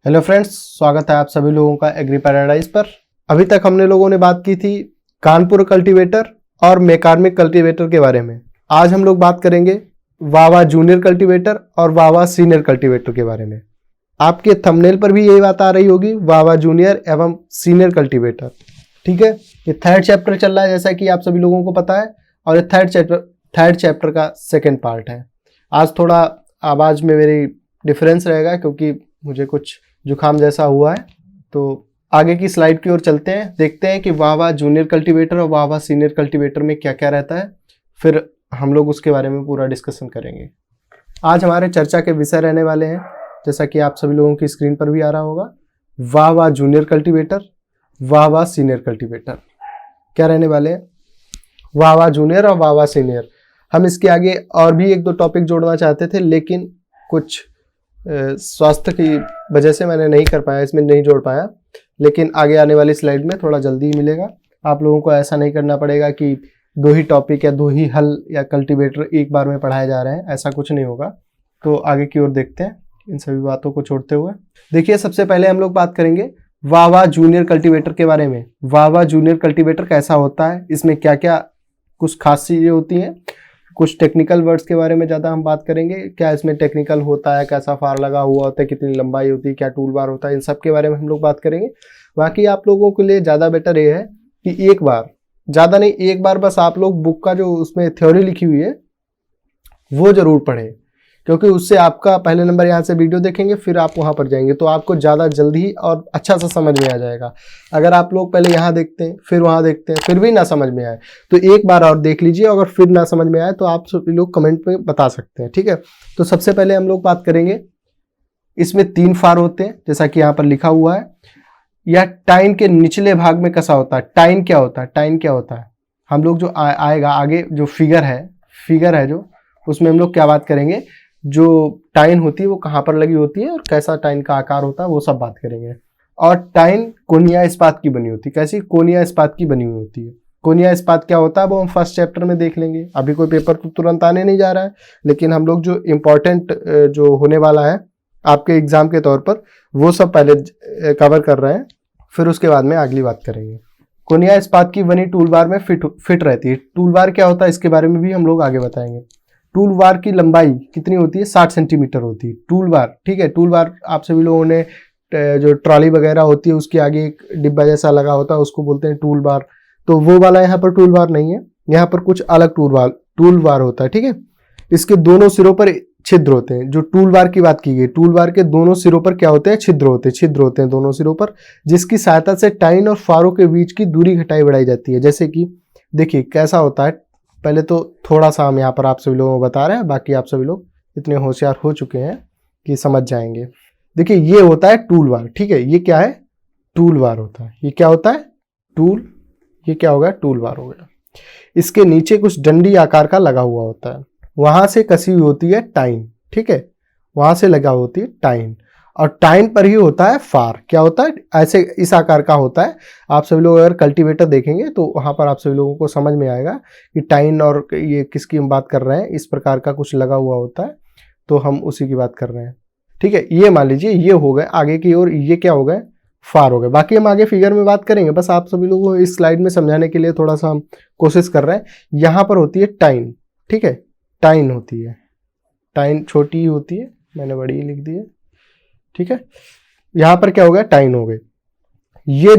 Hello friends, स्वागत है आप सभी लोगों का एग्री पैराडाइज पर। अभी तक हमने लोगों ने बात की थी कानपुर कल्टीवेटर और मेकार्मिक कल्टीवेटर के बारे में। आज हम लोग बात करेंगे वावा जूनियर कल्टीवेटर और वावा सीनियर कल्टीवेटर के बारे में। आपके थंबनेल पर भी यही बात आ रही होगी, वावा जूनियर एवं सीनियर कल्टीवेटर। ठीक है, ये थर्ड चैप्टर चल रहा है जैसा कि आप सभी लोगों को पता है, और ये थर्ड चैप्टर का सेकेंड पार्ट है। आज थोड़ा आवाज में मेरी डिफरेंस रहेगा क्योंकि मुझे कुछ जुकाम जैसा हुआ है। तो आगे की स्लाइड की ओर चलते हैं, देखते हैं कि वावा जूनियर कल्टीवेटर और वावा सीनियर कल्टीवेटर में क्या क्या रहता है, फिर हम लोग उसके बारे में पूरा डिस्कशन करेंगे। आज हमारे चर्चा के विषय रहने वाले हैं, जैसा कि आप सभी लोगों की स्क्रीन पर भी आ रहा होगा, वावा जूनियर कल्टीवेटर, वावा सीनियर कल्टीवेटर। क्या रहने वाले हैं? वावा जूनियर और वावा सीनियर। हम इसके आगे और भी एक दो टॉपिक जोड़ना चाहते थे, लेकिन कुछ स्वास्थ्य की वजह से मैंने नहीं कर पाया, इसमें नहीं जोड़ पाया। लेकिन आगे आने वाली स्लाइड में थोड़ा जल्दी ही मिलेगा। आप लोगों को ऐसा नहीं करना पड़ेगा कि दो ही टॉपिक या दो ही हल या कल्टीवेटर एक बार में पढ़ाए जा रहे हैं, ऐसा कुछ नहीं होगा। तो आगे की ओर देखते हैं इन सभी बातों को छोड़ते हुए। देखिए, सबसे पहले हम लोग बात करेंगे वावा जूनियर कल्टीवेटर के बारे में। वावा जूनियर कल्टीवेटर कैसा होता है, इसमें क्या क्या कुछ खास चीज़ें होती हैं, कुछ टेक्निकल वर्ड्स के बारे में ज़्यादा हम बात करेंगे। क्या इसमें टेक्निकल होता है, कैसा फार लगा हुआ होता है, कितनी लंबाई होती है, क्या टूल बार होता है, इन सब के बारे में हम लोग बात करेंगे। बाकी आप लोगों के लिए ज़्यादा बेटर ये है कि एक बार, ज़्यादा नहीं, एक बार बस आप लोग बुक का जो उसमें थ्योरी लिखी हुई है वो ज़रूर पढ़ें, क्योंकि उससे आपका पहले नंबर यहाँ से वीडियो देखेंगे, फिर आप वहाँ पर जाएंगे तो आपको ज़्यादा जल्दी और अच्छा सा समझ में आ जाएगा। अगर आप लोग पहले यहाँ देखते हैं फिर वहाँ देखते हैं फिर भी ना समझ में आए तो एक बार और देख लीजिए, अगर फिर ना समझ में आए तो आप सभी लोग कमेंट में बता सकते हैं। ठीक है, तो सबसे पहले हम लोग बात करेंगे, इसमें 3 फार होते हैं जैसा कि यहाँ पर लिखा हुआ है। यह टाइन के निचले भाग में कसा होता है। टाइन क्या होता है? टाइन क्या होता है हम लोग जो आएगा आगे जो फिगर है जो उसमें हम लोग क्या बात करेंगे, जो टाइन होती है वो कहाँ पर लगी होती है और कैसा टाइन का आकार होता है वो सब बात करेंगे। और टाइन कोनिया इस्पात की बनी होती है। कैसी? कोनिया इस्पात की बनी हुई होती है। कोनिया इस्पात क्या होता है वो हम फर्स्ट चैप्टर में देख लेंगे। अभी कोई पेपर तो तुरंत आने नहीं जा रहा है, लेकिन हम लोग जो इम्पोर्टेंट जो होने वाला है आपके एग्जाम के तौर पर वो सब पहले कवर कर रहे हैं, फिर उसके बाद में अगली बात करेंगे। कोनिया इस्पात की बनी टूल बार में फिट रहती है। टूल बार क्या होता है इसके बारे में भी हम लोग आगे बताएंगे। टूल बार की लंबाई कितनी होती है? 60 सेंटीमीटर होती है टूल बार। ठीक है, टूल बार आप सभी लोगों ने जो ट्रॉली वगैरह होती है उसके आगे एक डिब्बा जैसा लगा होता है उसको बोलते हैं टूल बार। तो वो वाला यहाँ पर टूल बार नहीं है, यहाँ पर कुछ अलग टूल बार होता है। ठीक है, इसके दोनों सिरों पर छिद्र होते हैं। जो टूल बार की बात की गई, टूल बार के दोनों सिरों पर क्या होते हैं? छिद्र होते हैं दोनों सिरों पर, जिसकी सहायता से टाइन और फारों के बीच की दूरी घटाई बढ़ाई जाती है। जैसे कि देखिए कैसा होता है, पहले तो थोड़ा सा हम यहाँ पर आप सभी लोगों को बता रहे हैं, बाकी आप सभी लोग इतने होशियार हो चुके हैं कि समझ जाएंगे। देखिए ये होता है टूल बार। ठीक है, ये क्या है? टूल बार होता है। ये क्या होता है? ये क्या होगा? टूल बार हो गया। इसके नीचे कुछ डंडी आकार का लगा हुआ होता है, वहां से कसी हुई होती है टाइन। ठीक है, वहां से लगा होती है टाइन, और टाइन पर ही होता है फार। क्या होता है? ऐसे इस आकार का होता है। आप सभी लोग अगर कल्टीवेटर देखेंगे तो वहां पर आप सभी लोगों को समझ में आएगा कि टाइन और ये किसकी हम बात कर रहे हैं। इस प्रकार का कुछ लगा हुआ होता है, तो हम उसी की बात कर रहे हैं। ठीक है, ये मान लीजिए ये हो गए आगे की ओर, ये क्या हो गए? फार हो गए। बाकी हम आगे फिगर में बात करेंगे, बस आप सभी लोगों को इस स्लाइड में समझाने के लिए थोड़ा सा हम कोशिश कर रहे हैं। यहाँ पर होती है टाइन। ठीक है, टाइन होती है। टाइन छोटी ही होती है, मैंने बड़ी ही लिख दी है। ठीक है, यहां पर क्या हो गया? टाइन हो गए। ये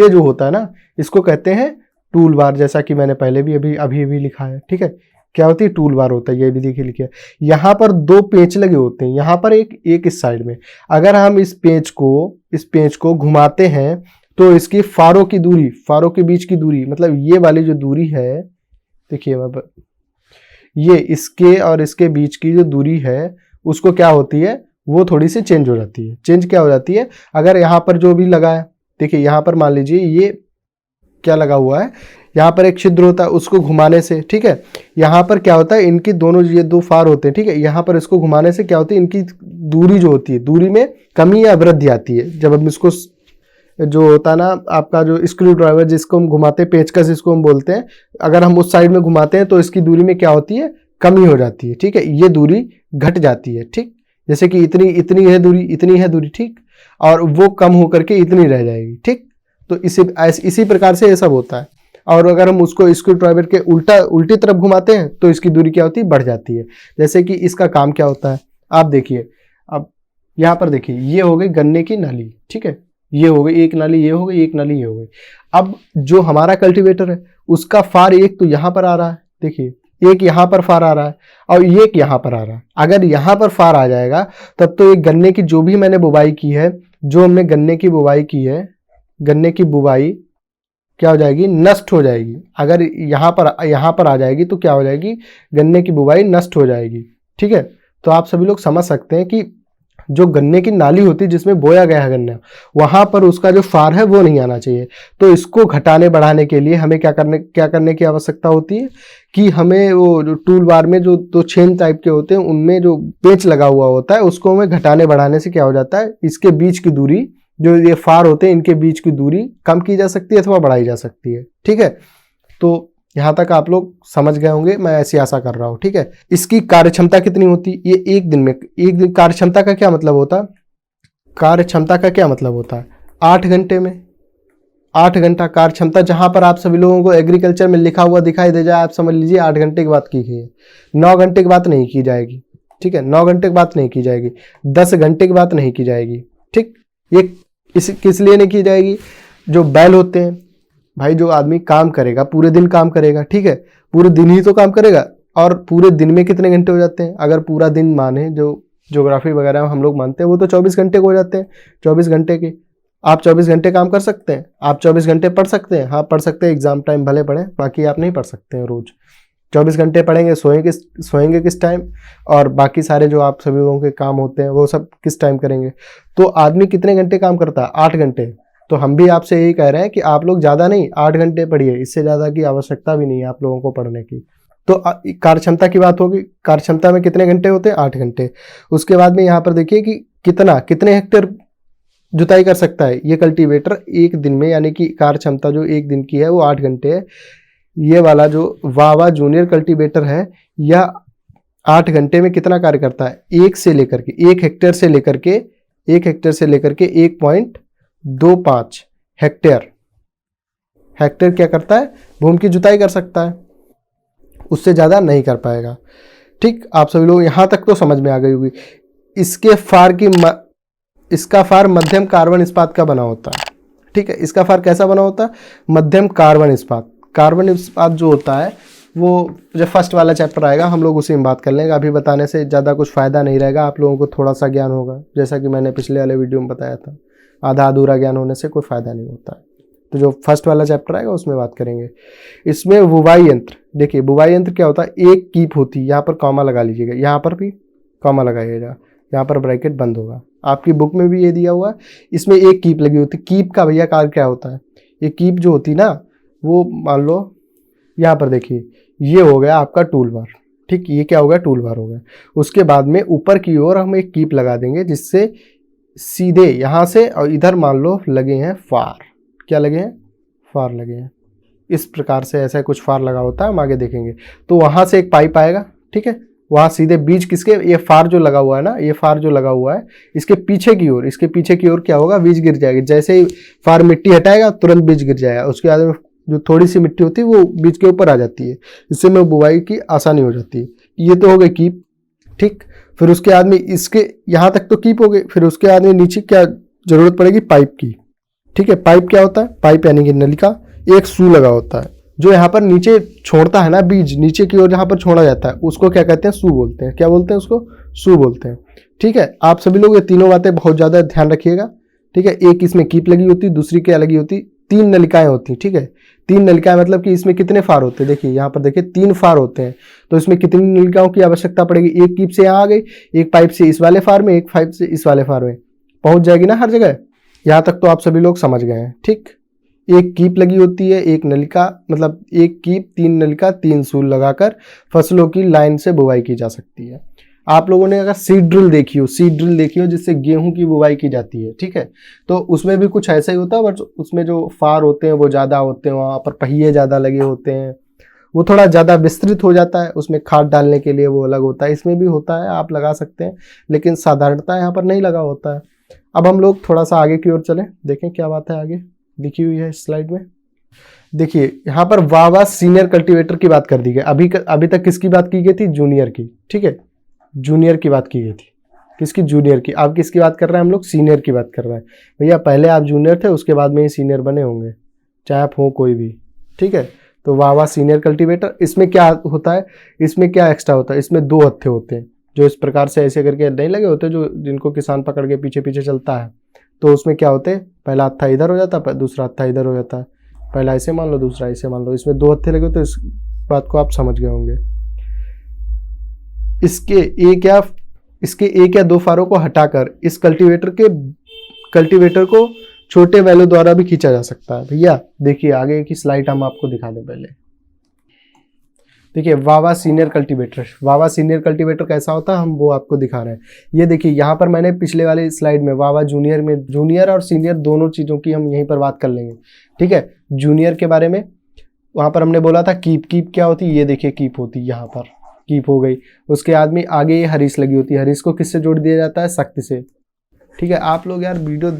जो होता है ना, इसको कहते हैं टूल बार, जैसा कि मैंने पहले भी अभी लिखा है। ठीक है, क्या होती है? टूल बार होता है। ये भी देखिए लिखिए, यहां पर 2 पेंच लगे होते हैं, यहां पर एक इस साइड में। अगर हम इस पेंच को घुमाते हैं तो इसकी फारों के बीच की दूरी, मतलब ये वाली जो दूरी है, देखिए ये इसके और इसके बीच की जो दूरी है उसको क्या होती है, वो थोड़ी सी चेंज हो जाती है। चेंज क्या हो जाती है? अगर यहाँ पर जो भी लगा है, देखिए यहाँ पर मान लीजिए ये क्या लगा हुआ है, यहाँ पर एक छिद्र होता है, उसको घुमाने से, ठीक है, यहाँ पर क्या होता है, इनकी दोनों ये 2 फार होते हैं। ठीक है, यहाँ पर इसको घुमाने से क्या होती है, इनकी दूरी जो होती है, दूरी में कमी या वृद्धि आती है। जब हम इसको जो होता है ना आपका जो स्क्रू ड्राइवर जिसको हम घुमाते हैं, पेचकस जिसको हम बोलते हैं, अगर हम उस साइड में घुमाते हैं तो इसकी दूरी में क्या होती है, कमी हो जाती है। ठीक है, ये दूरी घट जाती है। ठीक, जैसे कि इतनी है दूरी, इतनी है दूरी। ठीक, और वो कम होकर के इतनी रह जाएगी। ठीक, तो इसी प्रकार से ये सब होता है। और अगर हम उसको स्क्रू ड्राइवर के उल्टी तरफ घुमाते हैं तो इसकी दूरी क्या होती है, बढ़ जाती है। जैसे कि इसका काम क्या होता है, आप देखिए, अब यहाँ पर देखिए, ये हो गई गन्ने की नाली, ठीक है, ये हो गई एक नाली, ये हो गई एक नाली, ये हो गई। अब जो हमारा कल्टीवेटर है उसका फार एक तो यहाँ पर आ रहा है, देखिए एक यहाँ पर फार आ रहा है और एक यहाँ पर आ रहा है। अगर यहाँ पर फार आ जाएगा तब तो एक गन्ने की जो भी मैंने बुवाई की है, जो हमने गन्ने की बुवाई की है, गन्ने की बुवाई क्या हो जाएगी, नष्ट हो जाएगी। अगर यहाँ पर आ जाएगी तो क्या हो जाएगी, गन्ने की बुवाई नष्ट हो जाएगी। ठीक है, तो आप सभी लोग समझ सकते हैं कि जो गन्ने की नाली होती है जिसमें बोया गया है गन्ना, वहां पर उसका जो फार है वो नहीं आना चाहिए। तो इसको घटाने बढ़ाने के लिए हमें क्या करने की आवश्यकता होती है कि हमें वो जो टूल बार में जो दो छेद टाइप के होते हैं उनमें जो पेंच लगा हुआ होता है उसको हमें घटाने बढ़ाने से क्या हो जाता है, इसके बीच की दूरी, जो ये फार होते हैं इनके बीच की दूरी कम की जा सकती है अथवा बढ़ाई जा सकती है। ठीक है, तो यहां तक आप लोग समझ गए होंगे, मैं ऐसी आशा कर रहा हूं। ठीक है, इसकी कार्यक्षमता कितनी होती है, ये एक दिन कार्यक्षमता का क्या मतलब होता है, कार्यक्षमता का क्या मतलब होता है, 8 घंटे में 8 घंटा कार्यक्षमता। जहां पर आप सभी लोगों को एग्रीकल्चर में लिखा हुआ दिखाई दे जाए, आप समझ लीजिए 8 घंटे की बात की गई है। 9 घंटे की बात नहीं की जाएगी। ठीक है, 9 घंटे की बात नहीं की जाएगी, 10 घंटे की बात नहीं की जाएगी। ठीक, ये किस लिए नहीं की जाएगी, जो बैल होते हैं भाई, जो आदमी काम करेगा पूरे दिन काम करेगा, ठीक है, पूरे दिन ही तो काम करेगा, और पूरे दिन में कितने घंटे हो जाते हैं, अगर पूरा दिन माने, जो ज्योग्राफी वगैरह हम लोग मानते हैं वो तो 24 घंटे को हो जाते हैं। 24 घंटे के आप 24 घंटे काम कर सकते हैं, आप 24 घंटे पढ़ सकते हैं, हाँ पढ़ सकते हैं, एग्जाम टाइम भले पढ़ें, बाकी आप नहीं पढ़ सकते हैं रोज। 24 घंटे पढ़ेंगे, सोएंगे किस टाइम, और बाकी सारे जो आप सभी लोगों के काम होते हैं वो सब किस टाइम करेंगे। तो आदमी कितने घंटे काम करता है, 8 घंटे। तो हम भी आपसे यही कह रहे हैं कि आप लोग ज़्यादा नहीं, 8 घंटे पढ़िए, इससे ज़्यादा की आवश्यकता भी नहीं है आप लोगों को पढ़ने की। तो कार्यक्षमता की बात होगी, कार्यक्षमता में कितने घंटे होते हैं, 8 घंटे। उसके बाद में यहाँ पर देखिए कि कितने हेक्टेयर जुताई कर सकता है ये कल्टीवेटर एक दिन में, यानी कि कार्यक्षमता जो एक दिन की है वो 8 घंटे है। ये वाला जो वावा जूनियर कल्टीवेटर है यह 8 घंटे में कितना कार्य करता है, 1 हेक्टेयर से लेकर के 1.25 हेक्टेयर क्या करता है, भूमि की जुताई कर सकता है, उससे ज़्यादा नहीं कर पाएगा। ठीक, आप सभी लोग यहाँ तक तो समझ में आ गई होगी। इसका फार मध्यम कार्बन इस्पात का बना होता है। ठीक है, इसका फार कैसा बना होता है, मध्यम कार्बन इस्पात जो होता है वो जब फर्स्ट वाला चैप्टर आएगा हम लोग उसी में बात कर लेंगे। अभी बताने से ज़्यादा कुछ फ़ायदा नहीं रहेगा, आप लोगों को थोड़ा सा ज्ञान होगा, जैसा कि मैंने पिछले वाले वीडियो में बताया था, आधा अधूरा ज्ञान होने से कोई फ़ायदा नहीं होता है। तो जो फर्स्ट वाला चैप्टर आएगा उसमें बात करेंगे। इसमें बुवाई यंत्र, देखिए बुवाई यंत्र क्या होता है, एक कीप होती है, यहाँ पर कॉमा लगा लीजिएगा, यहाँ पर भी कॉमा लगाइएगा, यहाँ पर ब्रैकेट बंद होगा, आपकी बुक में भी ये दिया हुआ है। इसमें एक कीप लगी होती है। कीप का भैया कार्य क्या होता है, ये कीप जो होती है ना, वो मान लो यहाँ पर देखिए, ये हो गया आपका टूल बार। ठीक, ये क्या हो गया, टूल बार हो गया। उसके बाद में ऊपर की ओर हम एक कीप लगा देंगे, जिससे सीधे यहाँ से और इधर मान लो लगे हैं फार, क्या लगे हैं, फार लगे हैं। इस प्रकार से ऐसा कुछ फार लगा होता है, हम आगे देखेंगे। तो वहाँ से एक पाइप आएगा, ठीक है, वहाँ सीधे बीज किसके, ये फार जो लगा हुआ है ना, ये फार जो लगा हुआ है, इसके पीछे की ओर क्या होगा, बीज गिर जाएगी। जैसे ही फार मिट्टी हटाएगा तुरंत बीज गिर जाएगा, उसके बाद में जो थोड़ी सी मिट्टी होती है वो बीज के ऊपर आ जाती है, इससे में बुवाई की आसानी हो जाती है। ये तो हो गई कीप। ठीक, फिर उसके बाद में इसके यहाँ तक तो कीप हो गई, फिर उसके बाद में नीचे क्या जरूरत पड़ेगी, पाइप की। ठीक है, पाइप क्या होता है, पाइप यानी कि नलिका, एक सू लगा होता है, जो यहाँ पर नीचे छोड़ता है ना बीज, नीचे की ओर जहाँ पर छोड़ा जाता है उसको क्या कहते हैं, सू बोलते हैं। क्या बोलते हैं उसको, सू बोलते हैं। ठीक है, आप सभी लोग ये तीनों बातें बहुत ज़्यादा ध्यान रखिएगा। ठीक है, एक इसमें कीप लगी होती है, दूसरी क्या लगी होती, 3 नलिकाएं होती हैं। ठीक है, 3 नलिकाएं मतलब कि इसमें कितने फार होते हैं, देखिए यहाँ पर देखिए 3 फार होते हैं, तो इसमें कितनी नलिकाओं की आवश्यकता पड़ेगी, एक कीप से यहाँ आ गई, एक पाइप से इस वाले फार में, एक पाइप से इस वाले फार में, पहुंच जाएगी ना हर जगह। यहाँ तक तो आप सभी लोग समझ गए हैं। ठीक, एक कीप लगी होती है, एक नलिका, मतलब एक कीप 3 नलिका 3 सूल लगाकर फसलों की लाइन से बुवाई की जा सकती है। आप लोगों ने अगर सीड ड्रिल देखी हो जिससे गेहूं की बुवाई की जाती है, ठीक है, तो उसमें भी कुछ ऐसा ही होता है, बट उसमें जो फार होते हैं वो ज़्यादा होते हैं, वहाँ पर पहिए ज़्यादा लगे होते हैं, वो थोड़ा ज़्यादा विस्तृत हो जाता है, उसमें खाद डालने के लिए वो अलग होता है। इसमें भी होता है, आप लगा सकते हैं, लेकिन साधारणता यहाँ पर नहीं लगा होता है। अब हम लोग थोड़ा सा आगे की ओर चलें, देखें क्या बात है आगे लिखी हुई है इस स्लाइड में। देखिए यहाँ पर वावा सीनियर कल्टीवेटर की बात कर दी गई। अभी तक किसकी बात की गई थी? जूनियर की, ठीक है, जूनियर की बात की गई थी। किसकी? जूनियर की। अब किसकी बात कर रहे हैं हम लोग? सीनियर की बात कर रहे हैं। भैया पहले आप जूनियर थे, उसके बाद में ही सीनियर बने होंगे, चाहे आप हो कोई भी, ठीक है। तो वावा सीनियर कल्टीवेटर, इसमें क्या होता है, इसमें क्या एक्स्ट्रा होता है? इसमें 2 हत्थे होते हैं जो इस प्रकार से ऐसे करके नहीं लगे होते, जो जिनको किसान पकड़ के पीछे पीछे चलता है। तो उसमें क्या होते हैं, पहला हत्था इधर हो जाता है, दूसरा हत्था इधर हो जाता है। पहला ऐसे मान लो, दूसरा ऐसे मान लो। इसमें 2 हत्थे लगे होते, इस बात को आप समझ गए होंगे। इसके एक या 2 फारों को हटाकर इस कल्टीवेटर को छोटे बैलों द्वारा भी खींचा जा सकता है। भैया देखिए आगे की स्लाइड हम आपको दिखा दें पहले। देखिए वावा सीनियर कल्टीवेटर कैसा होता है, हम वो आपको दिखा रहे हैं। ये देखिए यहाँ पर मैंने पिछले वाले स्लाइड में वावा जूनियर में जूनियर और सीनियर दोनों चीज़ों की हम यहीं पर बात कर लेंगे, ठीक है। जूनियर के बारे में वहाँ पर हमने बोला था कीप क्या होती है, ये देखिए कीप होती है, यहाँ पर कीप हो गई। उसके आगे ये हरीश लगी होती है। हरीश को किससे जोड़ दिया जाता है? शक्ति से, ठीक है। आप लोग यार वीडियो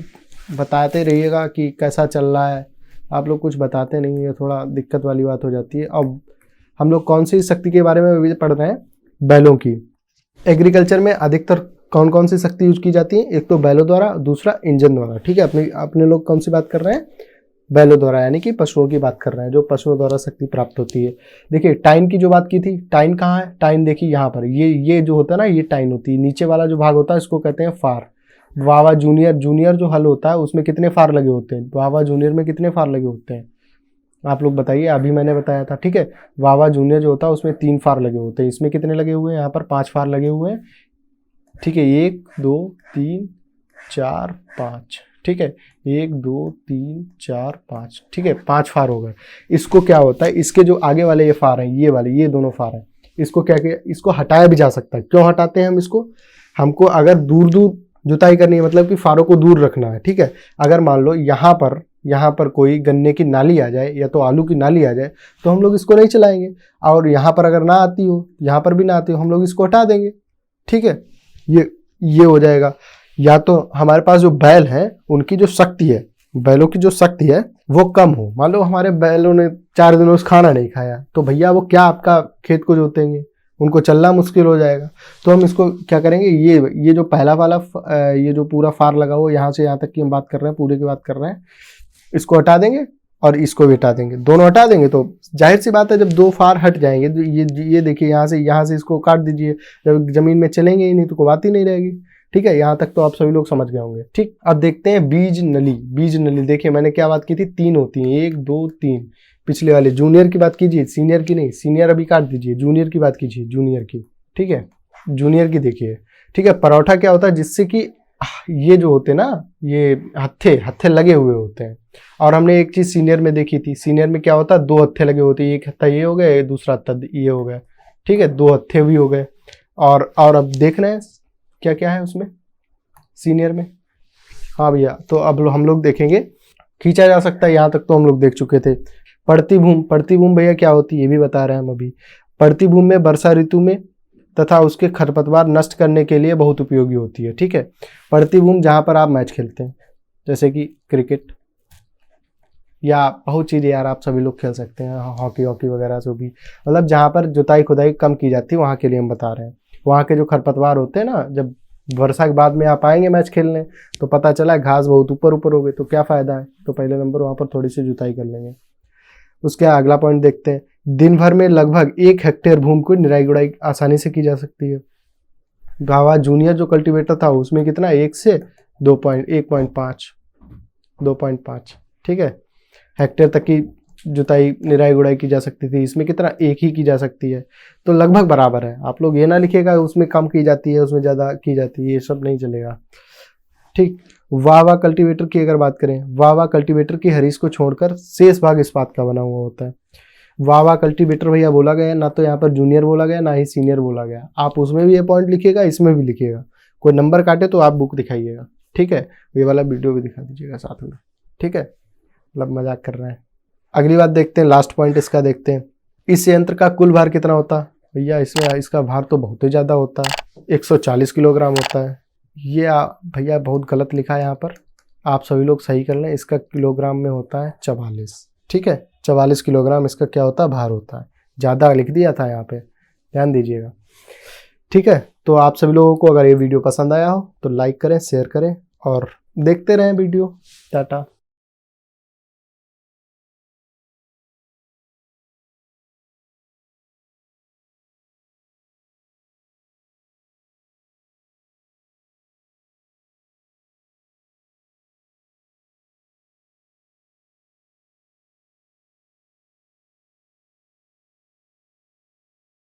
बताते रहिएगा कि कैसा चल रहा है, आप लोग कुछ बताते नहीं है, थोड़ा दिक्कत वाली बात हो जाती है। अब हम लोग कौन सी शक्ति के बारे में पढ़ रहे हैं? बैलों की। एग्रीकल्चर में अधिकतर कौन कौन सी शक्ति यूज की जाती है? एक तो बैलों द्वारा, दूसरा इंजन द्वारा, ठीक है। अपने लोग कौन सी बात कर रहे हैं? बैलों द्वारा, यानी कि पशुओं की बात कर रहे हैं, जो पशुओं द्वारा शक्ति प्राप्त होती है। देखिए टाइन की जो बात की थी, टाइन कहाँ है? टाइन देखिए यहाँ पर, ये जो होता है ना, ये टाइन होती है। नीचे वाला जो भाग होता है इसको कहते हैं फार। वावा जूनियर जो हल होता है उसमें कितने फार लगे होते हैं? वावा जूनियर में कितने फार लगे होते हैं आप लोग बताइए। अभी मैंने बताया था, ठीक है। वावा जूनियर जो होता है उसमें 3 फार लगे होते हैं। इसमें कितने लगे हुए हैं? यहाँ पर 5 फार लगे हुए हैं, ठीक है। 1 2 3 4 5, ठीक है। 1 2 3 4 5, ठीक है, 5 फार हो गए। इसको क्या होता है, इसके जो आगे वाले ये फार हैं, ये दोनों फार हैं, इसको क्या किया, इसको हटाया भी जा सकता है। क्यों हटाते हैं हम इसको? हमको अगर दूर जुताई करनी है, मतलब कि फारों को दूर रखना है, ठीक है। अगर मान लो यहाँ पर कोई गन्ने की नाली आ जाए या तो आलू की नाली आ जाए, तो हम लोग इसको नहीं चलाएंगे। और यहाँ पर अगर ना आती हो, यहाँ पर भी ना आती हो, हम लोग इसको हटा देंगे, ठीक है। ये हो जाएगा। या तो हमारे पास जो बैल हैं उनकी जो शक्ति है, बैलों की जो शक्ति है वो कम हो। मान लो हमारे बैलों ने 4 दिनों से खाना नहीं खाया, तो भैया वो क्या आपका खेत को जोतेंगे? उनको चलना मुश्किल हो जाएगा। तो हम इसको क्या करेंगे, ये जो पहला वाला ये जो पूरा फार लगा हुआ यहाँ से यहाँ तक की हम बात कर रहे हैं, पूरे की बात कर रहे हैं, इसको हटा देंगे और इसको भी हटा देंगे, दोनों हटा देंगे। तो जाहिर सी बात है जब 2 फार हट जाएंगे तो ये देखिए यहाँ से इसको काट दीजिए, जब जमीन में चलेंगे ही नहीं तो कोई बात ही नहीं रहेगी, ठीक है। यहाँ तक तो आप सभी लोग समझ गए होंगे, ठीक। अब देखते हैं बीज नली। देखिए मैंने क्या बात की थी, 3 होती हैं, 1 2 3। पिछले वाले जूनियर की बात कीजिए, सीनियर की नहीं, सीनियर अभी काट दीजिए, जूनियर की बात कीजिए, जूनियर की, ठीक है। जूनियर की देखिए, ठीक है। परोठा क्या होता है, जिससे कि ये जो होते हैं ना, ये हत्थे लगे हुए होते हैं। और हमने एक चीज सीनियर में देखी थी, सीनियर में क्या होता है, 2 हत्थे लगे होते हैं, एक हत्था ये हो गया, दूसरा हत्था ये हो गया, ठीक है, 2 हत्थे भी हो गए। और अब देख रहे हैं क्या क्या है उसमें सीनियर में। हाँ भैया, तो अब हम लोग देखेंगे, खींचा जा सकता है, यहाँ तक तो हम लोग देख चुके थे। पड़ती भूमि भैया क्या होती है ये भी बता रहे हैं हम अभी। पड़ती भूमि में वर्षा ऋतु में तथा उसके खरपतवार नष्ट करने के लिए बहुत उपयोगी होती है, ठीक है। पड़ती भूमि जहाँ पर आप मैच खेलते हैं, जैसे कि क्रिकेट या बहुत चीज़ें यार आप सभी लोग खेल सकते हैं, हॉकी वगैरह से भी, मतलब जहाँ पर जुताई खुदाई कम की जाती है वहाँ के लिए हम बता रहे हैं। वहाँ के जो खरपतवार होते हैं ना, जब वर्षा के बाद में आप आएंगे मैच खेलने तो पता चला घास बहुत ऊपर हो गई, तो क्या फ़ायदा है। तो पहले नंबर वहाँ पर थोड़ी सी जुताई कर लेंगे। उसके अगला पॉइंट देखते हैं, दिन भर में लगभग 1 हेक्टेयर भूमि को निराई गुड़ाई आसानी से की जा सकती है। गावा जूनियर जो कल्टीवेटर था उसमें कितना, 1 से 2.5, ठीक है, हेक्टेयर तक की जुताई निराई गुड़ाई की जा सकती थी। इसमें कितना, 1 ही की जा सकती है, तो लगभग बराबर है। आप लोग ये ना लिखिएगा उसमें कम की जाती है उसमें ज़्यादा की जाती है, ये सब नहीं चलेगा, ठीक। वावा कल्टीवेटर की अगर बात करें, वावा कल्टीवेटर की हरीश को छोड़कर शेष भाग इस्पात का बना हुआ होता है। वावा कल्टीवेटर भैया बोला गया ना, तो यहाँ पर जूनियर बोला गया ना ही सीनियर बोला गया। आप उसमें भी ये पॉइंट लिखिएगा, इसमें भी लिखिएगा, कोई नंबर काटे तो आप बुक दिखाइएगा, ठीक है। ये वाला वीडियो भी दिखा दीजिएगा साथ में, ठीक है, मतलब मजाक कर रहे हैं। अगली बात देखते हैं, लास्ट पॉइंट इसका देखते हैं, इस यंत्र का कुल भार कितना होता है भैया। इसमें इसका भार तो बहुत ही ज़्यादा होता है, 140 किलोग्राम होता है, ये भैया बहुत गलत लिखा है यहाँ पर, आप सभी लोग सही कर लें। इसका किलोग्राम में होता है 44। ठीक है, 44 किलोग्राम इसका क्या होता है, भार होता है। ज़्यादा लिख दिया था यहाँ पे, ध्यान दीजिएगा। ठीक है, तो आप सभी लोगों को अगर ये वीडियो पसंद आया हो तो लाइक करें, शेयर करें और देखते रहें वीडियो। टाटा।